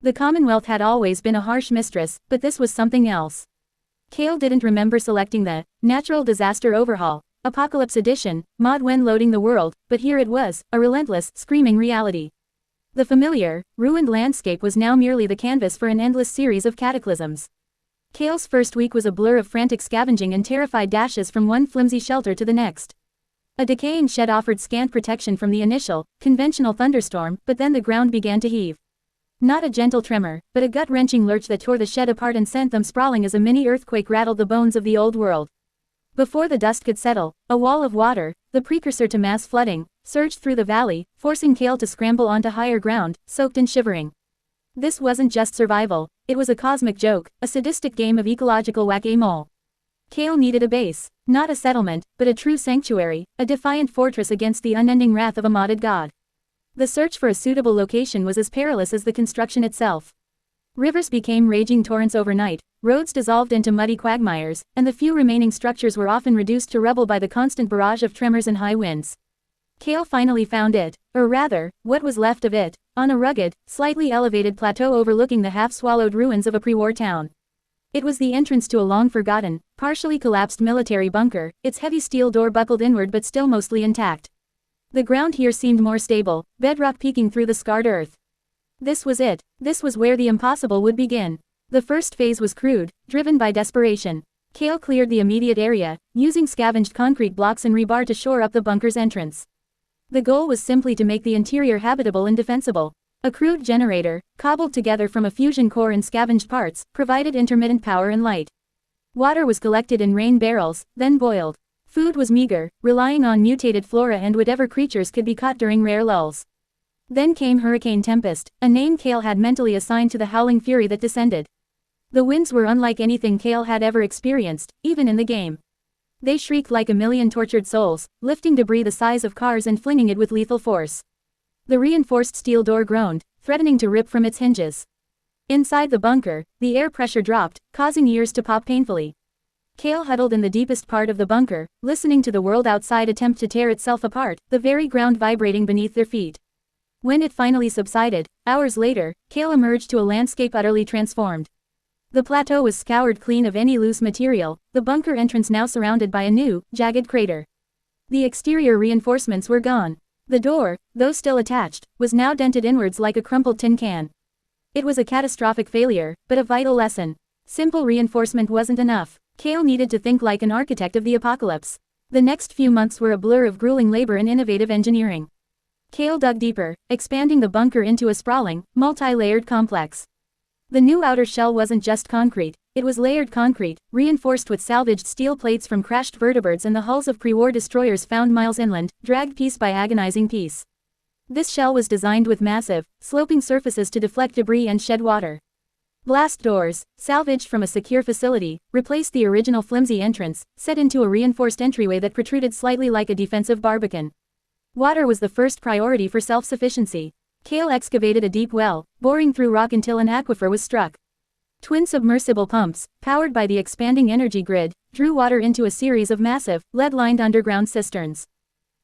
The Commonwealth had always been a harsh mistress, but this was something else. Kale didn't remember selecting the Natural Disaster Overhaul, Apocalypse Edition, mod when loading the world, but here it was, a relentless, screaming reality. The familiar, ruined landscape was now merely the canvas for an endless series of cataclysms. Kale's first week was a blur of frantic scavenging and terrified dashes from one flimsy shelter to the next. A decaying shed offered scant protection from the initial, conventional thunderstorm, but then the ground began to heave. Not a gentle tremor, but a gut-wrenching lurch that tore the shed apart and sent them sprawling as a mini-earthquake rattled the bones of the old world. Before the dust could settle, a wall of water, the precursor to mass flooding, surged through the valley, forcing Kale to scramble onto higher ground, soaked and shivering. This wasn't just survival, it was a cosmic joke, a sadistic game of ecological whack-a-mole. Kale needed a base, not a settlement, but a true sanctuary, a defiant fortress against the unending wrath of a modded god. The search for a suitable location was as perilous as the construction itself. Rivers became raging torrents overnight, roads dissolved into muddy quagmires, and the few remaining structures were often reduced to rubble by the constant barrage of tremors and high winds. Kale finally found it, or rather, what was left of it, on a rugged, slightly elevated plateau overlooking the half-swallowed ruins of a pre-war town. It was the entrance to a long-forgotten, partially collapsed military bunker, its heavy steel door buckled inward but still mostly intact. The ground here seemed more stable, bedrock peeking through the scarred earth. This was it. This was where the impossible would begin. The first phase was crude, driven by desperation. Kale cleared the immediate area, using scavenged concrete blocks and rebar to shore up the bunker's entrance. The goal was simply to make the interior habitable and defensible. A crude generator, cobbled together from a fusion core and scavenged parts, provided intermittent power and light. Water was collected in rain barrels, then boiled. Food was meager, relying on mutated flora and whatever creatures could be caught during rare lulls. Then came Hurricane Tempest, a name Kale had mentally assigned to the howling fury that descended. The winds were unlike anything Kale had ever experienced, even in the game. They shrieked like a million tortured souls, lifting debris the size of cars and flinging it with lethal force. The reinforced steel door groaned, threatening to rip from its hinges. Inside the bunker, the air pressure dropped, causing ears to pop painfully. Kale huddled in the deepest part of the bunker, listening to the world outside attempt to tear itself apart, the very ground vibrating beneath their feet. When it finally subsided, hours later, Kale emerged to a landscape utterly transformed. The plateau was scoured clean of any loose material, the bunker entrance now surrounded by a new, jagged crater. The exterior reinforcements were gone. The door, though still attached, was now dented inwards like a crumpled tin can. It was a catastrophic failure, but a vital lesson. Simple reinforcement wasn't enough. Kale needed to think like an architect of the apocalypse. The next few months were a blur of grueling labor and innovative engineering. Kale dug deeper, expanding the bunker into a sprawling, multi-layered complex. The new outer shell wasn't just concrete, it was layered concrete, reinforced with salvaged steel plates from crashed vertebrates and the hulls of pre-war destroyers found miles inland, dragged piece by agonizing piece. This shell was designed with massive, sloping surfaces to deflect debris and shed water. Blast doors, salvaged from a secure facility, replaced the original flimsy entrance, set into a reinforced entryway that protruded slightly like a defensive barbican. Water was the first priority for self-sufficiency. Kale excavated a deep well, boring through rock until an aquifer was struck. Twin submersible pumps, powered by the expanding energy grid, drew water into a series of massive, lead-lined underground cisterns.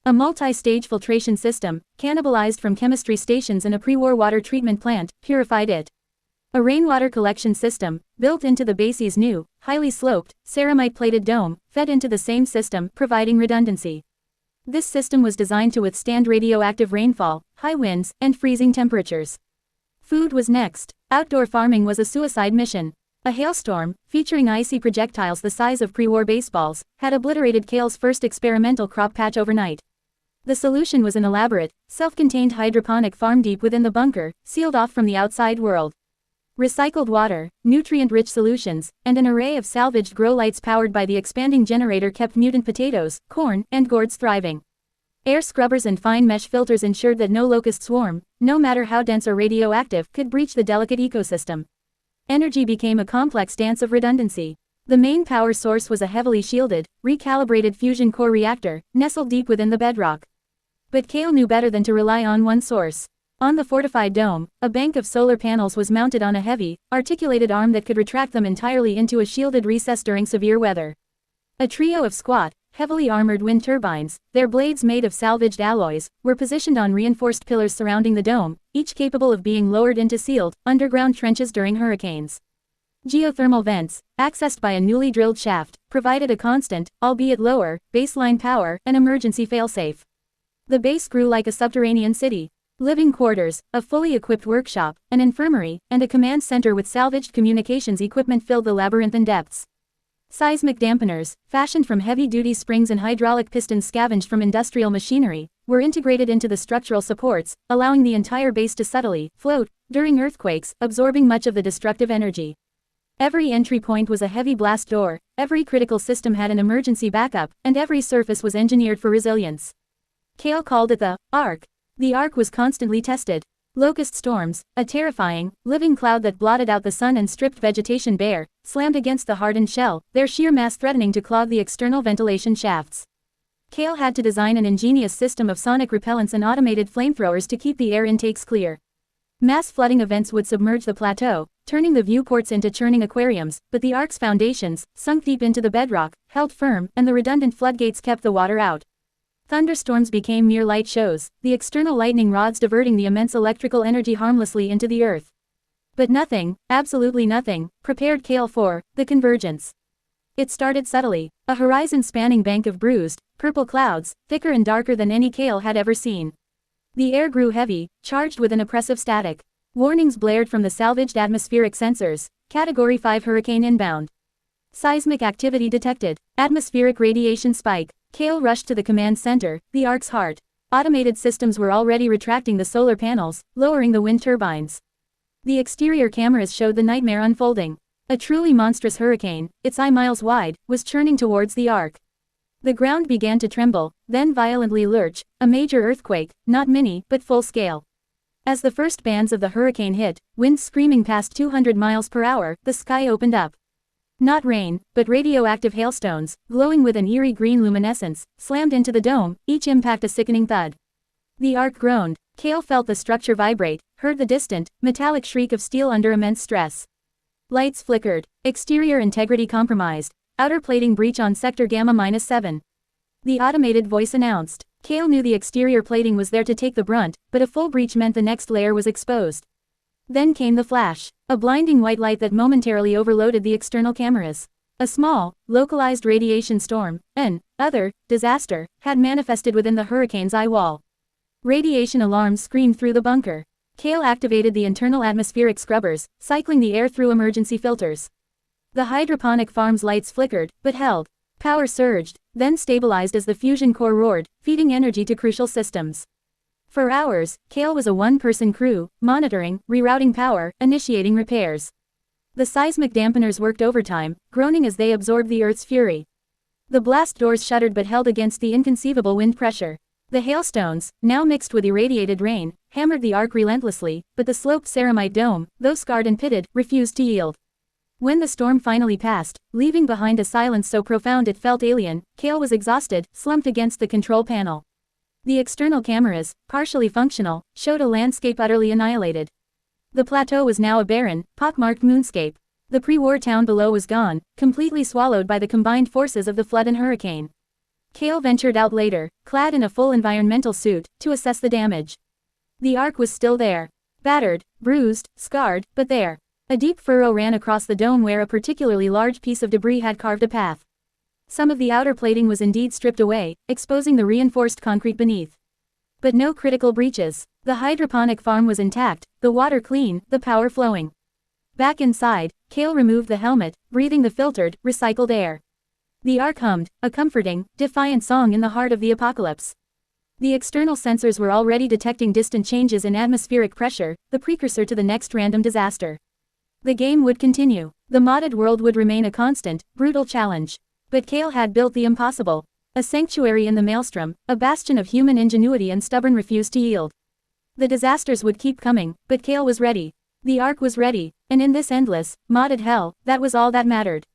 A multi-stage filtration system, cannibalized from chemistry stations and a pre-war water treatment plant, purified it. A rainwater collection system, built into the base's new, highly sloped, ceramite-plated dome, fed into the same system, providing redundancy. This system was designed to withstand radioactive rainfall, high winds, and freezing temperatures. Food was next. Outdoor farming was a suicide mission. A hailstorm, featuring icy projectiles the size of pre-war baseballs, had obliterated Kale's first experimental crop patch overnight. The solution was an elaborate, self-contained hydroponic farm deep within the bunker, sealed off from the outside world. Recycled water, nutrient-rich solutions, and an array of salvaged grow lights powered by the expanding generator kept mutant potatoes, corn, and gourds thriving. Air scrubbers and fine mesh filters ensured that no locust swarm, no matter how dense or radioactive, could breach the delicate ecosystem. Energy became a complex dance of redundancy. The main power source was a heavily shielded, recalibrated fusion core reactor, nestled deep within the bedrock. But Kale knew better than to rely on one source. On the fortified dome, a bank of solar panels was mounted on a heavy, articulated arm that could retract them entirely into a shielded recess during severe weather. A trio of squat, heavily armored wind turbines, their blades made of salvaged alloys, were positioned on reinforced pillars surrounding the dome, each capable of being lowered into sealed, underground trenches during hurricanes. Geothermal vents, accessed by a newly drilled shaft, provided a constant, albeit lower, baseline power and emergency failsafe. The base grew like a subterranean city. Living quarters, a fully equipped workshop, an infirmary, and a command center with salvaged communications equipment filled the labyrinthine depths. Seismic dampeners, fashioned from heavy-duty springs and hydraulic pistons scavenged from industrial machinery, were integrated into the structural supports, allowing the entire base to subtly float during earthquakes, absorbing much of the destructive energy. Every entry point was a heavy blast door, every critical system had an emergency backup, and every surface was engineered for resilience. Kale called it the Ark. The Ark was constantly tested. Locust storms, a terrifying, living cloud that blotted out the sun and stripped vegetation bare, slammed against the hardened shell, their sheer mass threatening to clog the external ventilation shafts. Kale had to design an ingenious system of sonic repellents and automated flamethrowers to keep the air intakes clear. Mass flooding events would submerge the plateau, turning the viewports into churning aquariums, but the Ark's foundations, sunk deep into the bedrock, held firm, and the redundant floodgates kept the water out. Thunderstorms became mere light shows, the external lightning rods diverting the immense electrical energy harmlessly into the earth. But nothing, absolutely nothing, prepared Kale for the convergence. It started subtly, a horizon-spanning bank of bruised, purple clouds, thicker and darker than any Kale had ever seen. The air grew heavy, charged with an oppressive static. Warnings blared from the salvaged atmospheric sensors. Category 5 hurricane inbound. Seismic activity detected. Atmospheric radiation spike. Kale rushed to the command center, the Ark's heart. Automated systems were already retracting the solar panels, lowering the wind turbines. The exterior cameras showed the nightmare unfolding. A truly monstrous hurricane, its eye miles wide, was churning towards the Ark. The ground began to tremble, then violently lurch, a major earthquake, not mini, but full scale. As the first bands of the hurricane hit, winds screaming past 200 miles per hour, the sky opened up. Not rain, but radioactive hailstones, glowing with an eerie green luminescence, slammed into the dome, each impact a sickening thud. The Ark groaned. Kale felt the structure vibrate, heard the distant, metallic shriek of steel under immense stress. Lights flickered. Exterior integrity compromised. Outer plating breach on sector Gamma-7. The automated voice announced. Kale knew the exterior plating was there to take the brunt, but a full breach meant the next layer was exposed. Then came the flash, a blinding white light that momentarily overloaded the external cameras. A small, localized radiation storm, an other disaster, had manifested within the hurricane's eye wall. Radiation alarms screamed through the bunker. Kale activated the internal atmospheric scrubbers, cycling the air through emergency filters. The hydroponic farm's lights flickered, but held. Power surged, then stabilized as the fusion core roared, feeding energy to crucial systems. For hours, Kale was a one-person crew, monitoring, rerouting power, initiating repairs. The seismic dampeners worked overtime, groaning as they absorbed the Earth's fury. The blast doors shuddered but held against the inconceivable wind pressure. The hailstones, now mixed with irradiated rain, hammered the Ark relentlessly, but the sloped ceramite dome, though scarred and pitted, refused to yield. When the storm finally passed, leaving behind a silence so profound it felt alien, Kale was exhausted, slumped against the control panel. The external cameras, partially functional, showed a landscape utterly annihilated. The plateau was now a barren, pockmarked moonscape. The pre-war town below was gone, completely swallowed by the combined forces of the flood and hurricane. Kale ventured out later, clad in a full environmental suit, to assess the damage. The Ark was still there. Battered, bruised, scarred, but there. A deep furrow ran across the dome where a particularly large piece of debris had carved a path. Some of the outer plating was indeed stripped away, exposing the reinforced concrete beneath. But no critical breaches. The hydroponic farm was intact, the water clean, the power flowing. Back inside, Kale removed the helmet, breathing the filtered, recycled air. The Ark hummed, a comforting, defiant song in the heart of the apocalypse. The external sensors were already detecting distant changes in atmospheric pressure, the precursor to the next random disaster. The game would continue. The modded world would remain a constant, brutal challenge. But Kale had built the impossible. A sanctuary in the maelstrom, a bastion of human ingenuity and stubborn refuse to yield. The disasters would keep coming, but Kale was ready. The Ark was ready, and in this endless, modded hell, that was all that mattered.